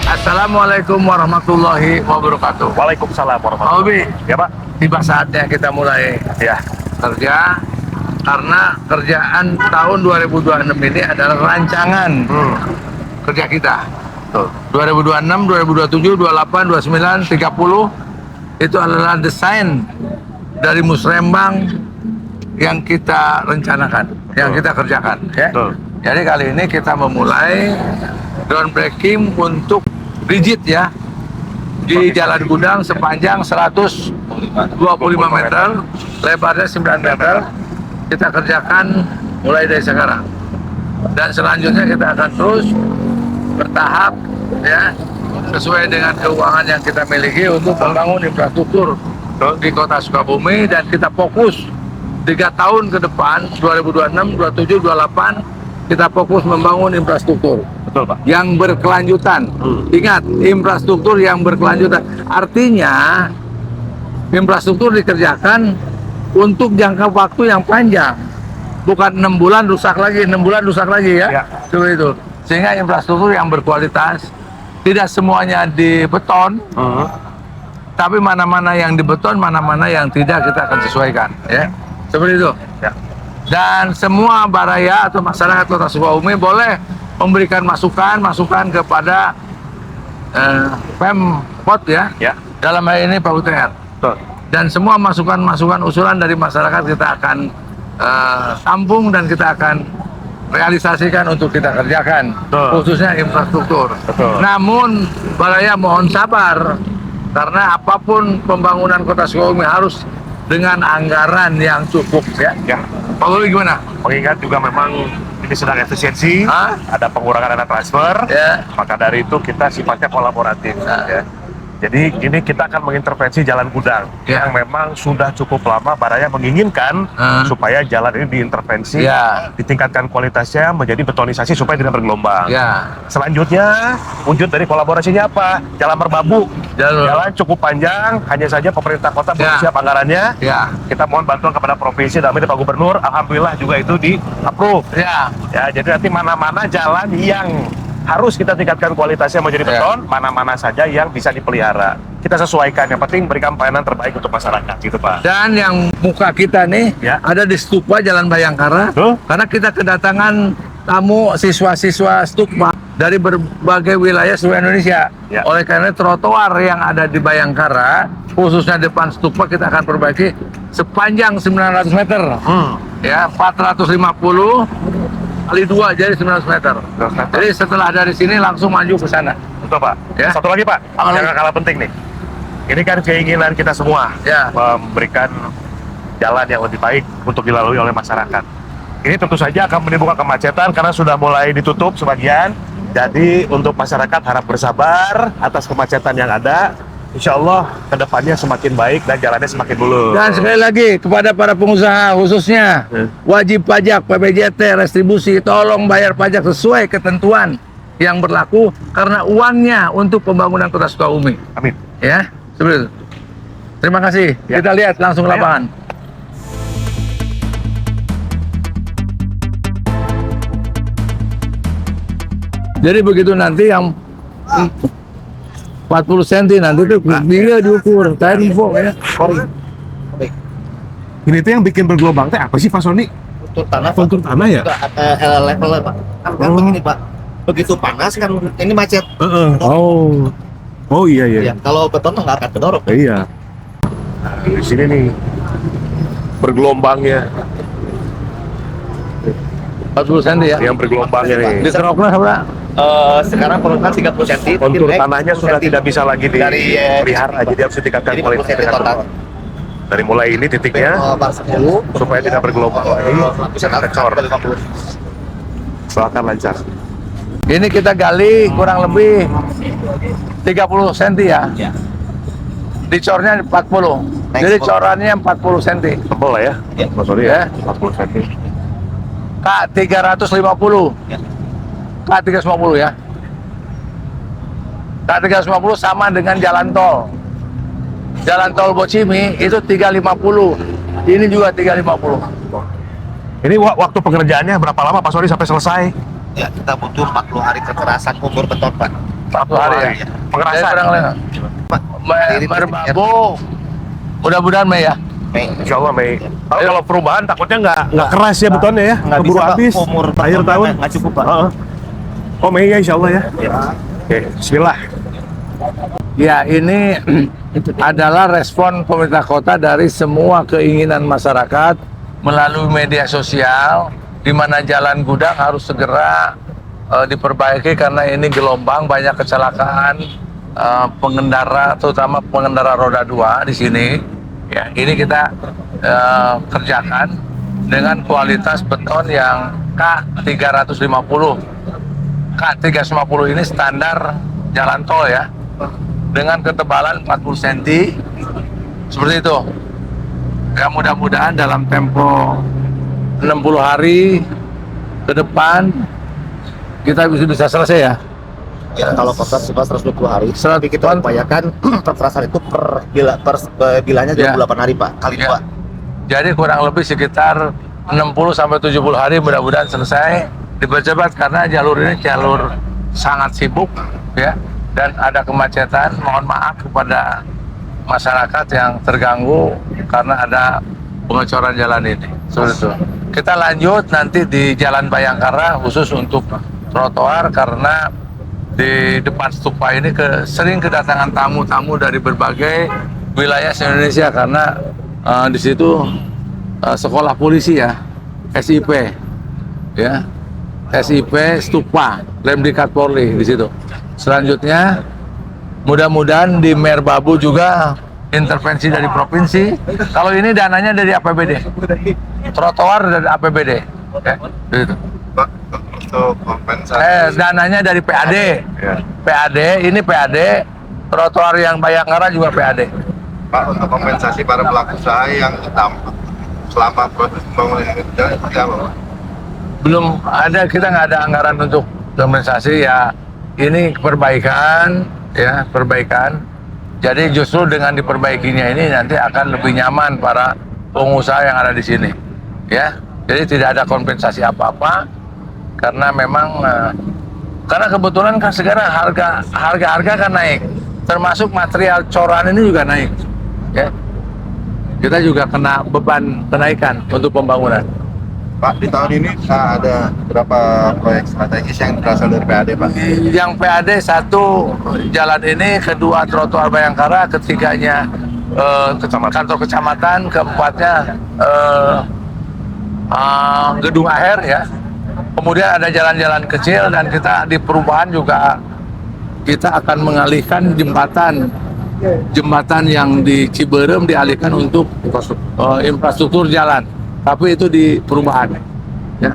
Assalamualaikum warahmatullahi wabarakatuh. Waalaikumsalam warahmatullahi wabarakatuh. Ya Pak. Tiba saatnya kita mulai Ya. kerja, karena kerjaan tahun 2026 ini adalah rancangan kerja kita. Tuh. 2026, 2027, 28, 29, 30 itu adalah desain dari Musrembang yang kita rencanakan, yang kita kerjakan. Ya. Betul. Jadi kali ini kita memulai groundbreaking untuk rigid ya di Jalan Gudang sepanjang 125 meter, lebarnya 9 meter. Kita kerjakan mulai dari sekarang, dan selanjutnya kita akan terus bertahap ya sesuai dengan keuangan yang kita miliki untuk membangun infrastruktur di Kota Sukabumi, dan kita fokus 3 tahun ke depan 2026, 27, 28 kita fokus membangun infrastruktur. Betul Pak. Yang berkelanjutan. Ingat, infrastruktur yang berkelanjutan. Artinya infrastruktur dikerjakan untuk jangka waktu yang panjang. Bukan 6 bulan rusak lagi, 6 bulan rusak lagi ya. Ya. Seperti itu. Sehingga infrastruktur yang berkualitas, tidak semuanya di beton, tapi mana-mana yang di beton, mana-mana yang tidak kita akan sesuaikan ya. Seperti itu. Ya. Dan semua baraya atau masyarakat Kota Sukabumi boleh memberikan masukan kepada Pemkot ya. Ya. Dalam hal ini Pak UTR. Betul. Dan semua masukan usulan dari masyarakat kita akan tampung dan kita akan realisasikan untuk kita kerjakan. Betul. Khususnya infrastruktur. Betul. Namun baraya mohon sabar, karena apapun pembangunan Kota Sukabumi harus dengan anggaran yang cukup ya. Ya. Pak Luli gimana? Mengingat juga memang ini sedang efisiensi, ada pengurangan dana transfer, Ya. maka dari itu kita sifatnya kolaboratif. Ya. Jadi ini kita akan mengintervensi jalan gudang Ya. yang memang sudah cukup lama baraya menginginkan supaya jalan ini diintervensi, Ya. ditingkatkan kualitasnya menjadi betonisasi supaya tidak bergelombang. Ya. Selanjutnya wujud dari kolaborasinya apa? Jalan Merbabu. Jalan cukup panjang, hanya saja pemerintah kota belum Ya. siap anggarannya. Ya. Kita mohon bantuan kepada provinsi, dalam ini Pak Gubernur, alhamdulillah juga itu di-approve. Ya. Ya, jadi nanti mana-mana jalan yang harus kita tingkatkan kualitasnya menjadi beton, mana-mana saja yang bisa dipelihara. Kita sesuaikan, yang penting berikan pelayanan terbaik untuk masyarakat, gitu Pak. Dan yang muka kita nih Ya. ada di Stupa Jalan Bayangkara. Tuh. Karena kita kedatangan tamu siswa-siswa Stupa dari berbagai wilayah seluruh Indonesia. Ya. Oleh karena trotoar yang ada di Bayangkara, khususnya depan Stupa, kita akan perbaiki sepanjang 900 meter. Ya, 450 kali 2 jadi 900 meter. Jadi setelah dari sini langsung maju ke sana. Betul Pak. Ya. Satu lagi Pak, Apa yang lagi? kalah penting nih. Ini kan keinginan kita semua, Ya. memberikan jalan yang lebih baik untuk dilalui oleh masyarakat. Ini tentu saja akan menimbulkan kemacetan karena sudah mulai ditutup sebagian. Jadi untuk masyarakat harap bersabar atas kemacetan yang ada. Insya Allah kedepannya semakin baik dan jalannya semakin mulus. Dan sekali lagi kepada para pengusaha, khususnya wajib pajak, PPJT, restribusi, tolong bayar pajak sesuai ketentuan yang berlaku, karena uangnya untuk pembangunan Kota Sukabumi. Amin. Ya, seperti itu. Terima kasih. Ya. Kita lihat langsung Ayo. lapangan. Jadi begitu nanti yang 40 cm nanti tuh dia diukur, saya info ya. Ini tuh yang bikin bergelombang teh apa sih Pak Sony? Kontur tanah, Pak. Kontur tanah ya? Levelnya, Pak. Kan begini, Pak. Begitu panas kan ini macet. Oh. Oh iya Ya, kalau beton nggak akan kedorong. Iya. Nah, di sini nih bergelombangnya, 40 cm ya. yang bergelombangnya nih. Di keroknya berapa? Sekarang perlukan 30 cm. Kontur tanahnya sudah tidak bisa lagi Dari, dipelihara, jadi harus ditingkatkan jadi 40 kualitasnya. cm total. Dari mulai ini titiknya Bar 10 supaya tidak bergelombang lagi, bisa ngecor, 50. bahkan lancar. Ini kita gali kurang lebih 30 cm ya. Ya. Dicornya 40. Naik Jadi 10. corannya 40 cm. Tebal lah ya, Ya. Mas Sony Ya. ya, 40 cm. K 350. Ya. K 350 ya. K 350 sama dengan jalan tol. Jalan tol Bocimi itu 350. Ini juga 350. Ini waktu pengerjaannya berapa lama Pak Sori sampai selesai? Ya, kita butuh 40 hari kekerasan kubur beton, Pak. 40 hari ya. Pengerasan. Jadi kurang lebih. Pak, Merbabu, mudah-mudahan Mei ya. Mei. Insya Allah Mei. Kalau perubahan takutnya nggak keras ya betonnya ya, Nggak keburu bisa, Pak. habis. Umur akhir beton tahun. nggak cukup, Pak. Heeh. Oh Mei ya Insya Allah ya. Ya. Oke, Bismillah. Ya, ini adalah respon pemerintah kota dari semua keinginan masyarakat melalui media sosial, di mana jalan gudang harus segera diperbaiki karena ini gelombang, banyak kecelakaan pengendara, terutama pengendara roda 2 di sini. Ya, ini kita kerjakan dengan kualitas beton yang K350. K350 ini standar jalan tol ya, dengan ketebalan 40 cm seperti itu. Ya, mudah-mudahan dalam tempo 60 hari ke depan kita bisa selesai ya. Ya, kalau kontrak 120 hari, tapi kita upayakan kekerasan itu per bilanya 28 hari, Pak. Kali Ya. 2. Jadi kurang lebih sekitar 60 sampai 70 hari mudah-mudahan selesai. Dipercepat karena jalur ini jalur sangat sibuk ya, dan ada kemacetan. Mohon maaf kepada masyarakat yang terganggu karena ada pengecoran jalan ini. Seperti itu. Kita lanjut nanti di Jalan Bayangkara khusus untuk trotoar karena di depan stupa ini sering kedatangan tamu-tamu dari berbagai wilayah Indonesia karena di situ sekolah polisi ya, SIP ya, SIP stupa Lemdikat Polri di situ. Selanjutnya mudah-mudahan di Merbabu juga intervensi dari provinsi. Kalau ini dananya dari APBD, trotoar dari APBD ya, gitu. Pak, untuk kompensasi Dananya dari PAD. Ya. PAD, ini PAD, trotoar yang Bayangkara juga PAD. Pak, untuk kompensasi para pelaku usaha yang terdampak selama proses pembangunan ini berjalan seperti apa, Pak? Belum ada, kita nggak ada anggaran untuk kompensasi ya. Ini perbaikan, ya perbaikan. Jadi justru dengan diperbaikinya ini nanti akan lebih nyaman para pengusaha yang ada di sini, ya. Jadi tidak ada kompensasi apa-apa karena memang karena kebetulan kan sekarang harga kan naik, termasuk material coran ini juga naik, ya. Kita juga kena beban kenaikan untuk pembangunan. Pak, di tahun ini ada berapa proyek strategis yang berasal dari PAD, Pak? Yang PAD satu jalan ini, kedua trotoar Bayangkara, ketiganya kantor kecamatan, keempatnya gedung aher ya. Kemudian ada jalan-jalan kecil dan kita di perubahan juga kita akan mengalihkan jembatan yang di Ciberem dialihkan untuk infrastruktur jalan. Tapi itu di perumahan ya.